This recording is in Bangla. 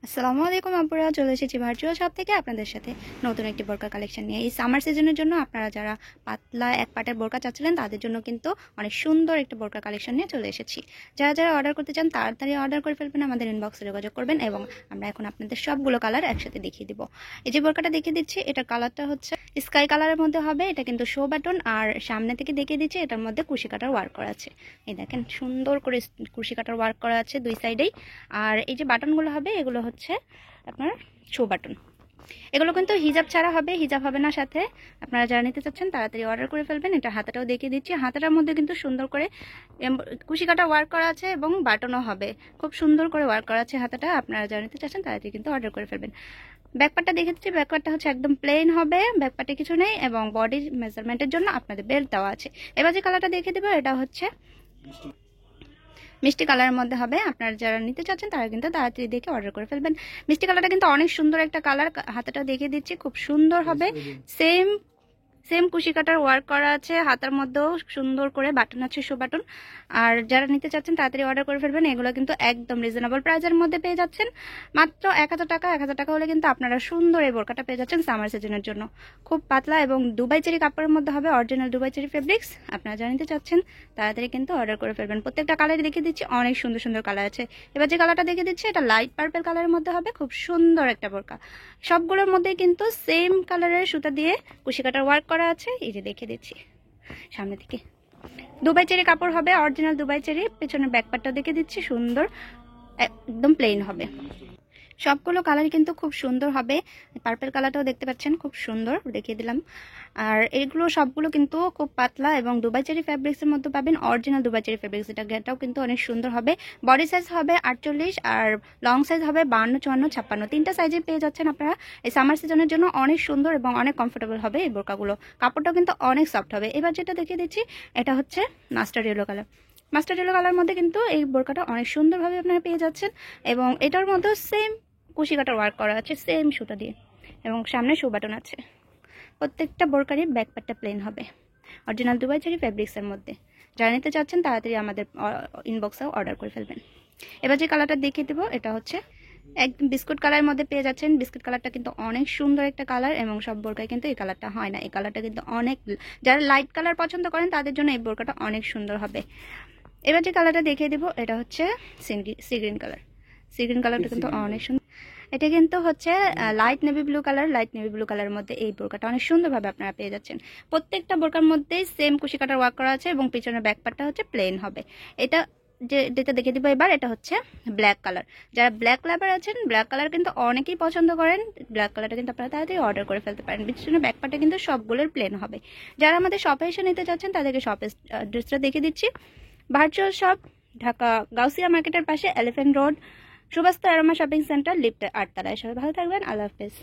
আসসালামু আলাইকুম আপুরা, চলে এসেছি ভার্চুয়াল শপ থেকে আপনাদের সাথে নতুন একটি বোরকা কালেকশন নিয়ে। এই সামার সিজনের জন্য আপনারা যারা পাতলা এক পাটের বোরকা চাচ্ছিলেন তাদের জন্য কিন্তু অনেক সুন্দর একটা বোরকা কালেকশন নিয়ে চলে এসেছি। যারা যারা অর্ডার করতে চান তাড়াতাড়ি অর্ডার করে ফেলবেন, আমাদের ইনবক্সে যোগাযোগ করবেন এবং আমরা এখন আপনাদের সবগুলো কালার একসাথে দেখিয়ে দিব। এই যে বোরকাটা দেখিয়ে দিচ্ছি, এটার কালারটা হচ্ছে স্কাই কালারের মধ্যে হবে। এটা কিন্তু শো বাটন, আর সামনে থেকে দেখিয়ে দিচ্ছি এটার মধ্যে কুশি কাটার ওয়ার্ক করা আছে। এই দেখেন সুন্দর করে কুশি কাটার ওয়ার্ক করা আছে দুই সাইডেই। আর এই যে বাটনগুলো হবে এগুলো হচ্ছে আপনার শো বাটন। এগুলো কিন্তু হিজাব ছাড়া হবে, হিজাব হবে না সাথে। আপনারা যারা নিতে চাচ্ছেন তাড়াতাড়ি অর্ডার করে ফেলবেন। এটা হাতাটাও দেখিয়ে দিচ্ছি, হাতাটার মধ্যে কিন্তু সুন্দর করে কুশি কাটা ওয়ার্ক করা আছে এবং বাটনও হবে, খুব সুন্দর করে ওয়ার্ক করা আছে হাতাটা। আপনারা যারা নিতে চাচ্ছেন তাড়াতাড়ি কিন্তু অর্ডার করে ফেলবেন। ব্যাকপার্টটা দেখে দিচ্ছি, ব্যাকপার্টটা হচ্ছে একদম প্লেন হবে, ব্যাকপার্টে কিছু নেই এবং বডির মেজারমেন্টের জন্য আপনাদের বেল্ট দেওয়া আছে। এবার যে কালারটা দেখে দেবো এটা হচ্ছে মিষ্টি কালারের মধ্যে হবে। আপনারা যারা নিতে চাচ্ছেন তারা কিন্তু তাড়াতাড়ি দেখে অর্ডার করে ফেলবেন। মিষ্টি কালারটা কিন্তু অনেক সুন্দর একটা কালার, হাতাটা দেখিয়ে দিচ্ছি, খুব সুন্দর হবে। সেম সেম কুশি কাটার ওয়ার্ক করা আছে, হাতার মধ্যেও সুন্দর করে বাটন আছে, শো বাটন। আর যারা নিতে চাচ্ছেন তাড়াতাড়ি অর্ডার করে ফেলবেন। এগুলো কিন্তু একদম রিজনেবল প্রাইসের মধ্যে পেয়ে যাচ্ছেন, মাত্র 1000 টাকা। 1000 টাকা হলে কিন্তু আপনারা সুন্দর এই বোরকাটা পেয়ে যাচ্ছেন সামার সিজনের জন্য। খুব পাতলা এবং দুবাই চেরি কাপড়ের মধ্যে হবে, অরিজিনাল দুবাই চেরি ফেব্রিক্স। আপনারা যারা নিতে চাচ্ছেন তাড়াতাড়ি কিন্তু অর্ডার করে ফেলবেন। প্রত্যেকটা কালার দেখিয়ে দিচ্ছি, অনেক সুন্দর সুন্দর কালার আছে। এবার যে কালারটা দেখিয়ে দিচ্ছি এটা লাইট পার্পল কালারের মধ্যে হবে, খুব সুন্দর একটা বোরকা। সবগুলোর মধ্যে কিন্তু সেম কালারের সুতা দিয়ে কুশি কাটার ওয়ার্ক করা আছে। এই যে দেখে দিচ্ছি সামনে থেকে দুবাই চেরি কাপড় হবে, অরিজিনাল দুবাই চেরি। পেছনের ব্যাকপার্টটা দেখে দিচ্ছি, সুন্দর একদম প্লেন হবে। সবগুলো কালার কিন্তু খুব সুন্দর হবে। পার্পল কালারটাও দেখতে পাচ্ছেন, খুব সুন্দর দেখিয়ে দিলাম। আর এইগুলো সবগুলো কিন্তু খুব পাতলা এবং দুবাই চেরি ফ্যাব্রিক্সের মধ্যে পাবেন, অরিজিনাল দুবাই চেরি ফ্যাব্রিক্স। এটাও কিন্তু অনেক সুন্দর হবে। বডি সাইজ হবে 48 আর লং সাইজ হবে 52, 54, 56। তিনটা সাইজে পেয়ে যাচ্ছেন আপনারা। এই সামার সিজনের জন্য অনেক সুন্দর এবং অনেক কমফোর্টেবল হবে এই বোরকাগুলো। কাপড়টাও কিন্তু অনেক সফট হবে। এবার যেটা দেখিয়ে দিচ্ছি এটা হচ্ছে mustard yellow colour. Mustard yellow colour মধ্যে কিন্তু এই বোরকাটা অনেক সুন্দরভাবে আপনারা পেয়ে যাচ্ছেন এবং এটার মধ্যে সেম কুশি কাটার ওয়ার্ক করা আছে সেম সুতা দিয়ে এবং সামনে শো বাটন আছে। প্রত্যেকটা বোরকারই ব্যাকপার্টটা প্লেন হবে, অরিজিনাল দুবাই চেরি ফেব্রিক্সের মধ্যে। যারা নিতে চাচ্ছেন তাড়াতাড়ি আমাদের ইনবক্সেও অর্ডার করে ফেলবেন। এবার যে কালারটা দেখিয়ে দেবো এটা হচ্ছে একদম বিস্কুট কালারের মধ্যে পেয়ে যাচ্ছেন। বিস্কুট কালারটা কিন্তু অনেক সুন্দর একটা কালার এবং সব বোরকায় কিন্তু এই কালারটা হয় না। এই কালারটা কিন্তু অনেক, যারা লাইট কালার পছন্দ করেন তাদের জন্য এই বোরকাটা অনেক সুন্দর হবে। এবার যে কালারটা দেখিয়ে দেবো এটা হচ্ছে sea green colour. Sea green কালারটা কিন্তু অনেক সুন্দর। এটা কিন্তু হচ্ছে light navy blue colour. Light navy blue কালারের মধ্যে এই বোরকাটা অনেক সুন্দরভাবে আপনারা পেয়ে যাচ্ছেন। প্রত্যেকটা বোরকার মধ্যেই সেম কুশি কাটার ওয়ার্ক করা আছে এবং পিছনের ব্যাকপার্টটা হচ্ছে প্লেন হবে। এটা যেটা দেখে দিব এবার এটা হচ্ছে ব্ল্যাক কালার। যারা ব্ল্যাক লাভার আছেন, ব্ল্যাক কালার কিন্তু অনেকেই পছন্দ করেন, ব্ল্যাক কালারটা কিন্তু আপনারা তাড়াতাড়ি অর্ডার করে ফেলতে পারেন। পিছনের ব্যাকপার্টটা কিন্তু সবগুলোর প্লেন হবে। যারা আমাদের শপে এসে নিতে চাচ্ছেন তাদেরকে শপের অ্যাড্রেসটা দেখিয়ে দিচ্ছি। ভার্চুয়াল শপ, ঢাকা গাউসিয়া মার্কেটের পাশে, Elephant Road, Subastu Aroma Shopping Centre, লিফটে 8 তলায়। সবাই ভালো থাকবেন, আল্লাহ হাফেজ।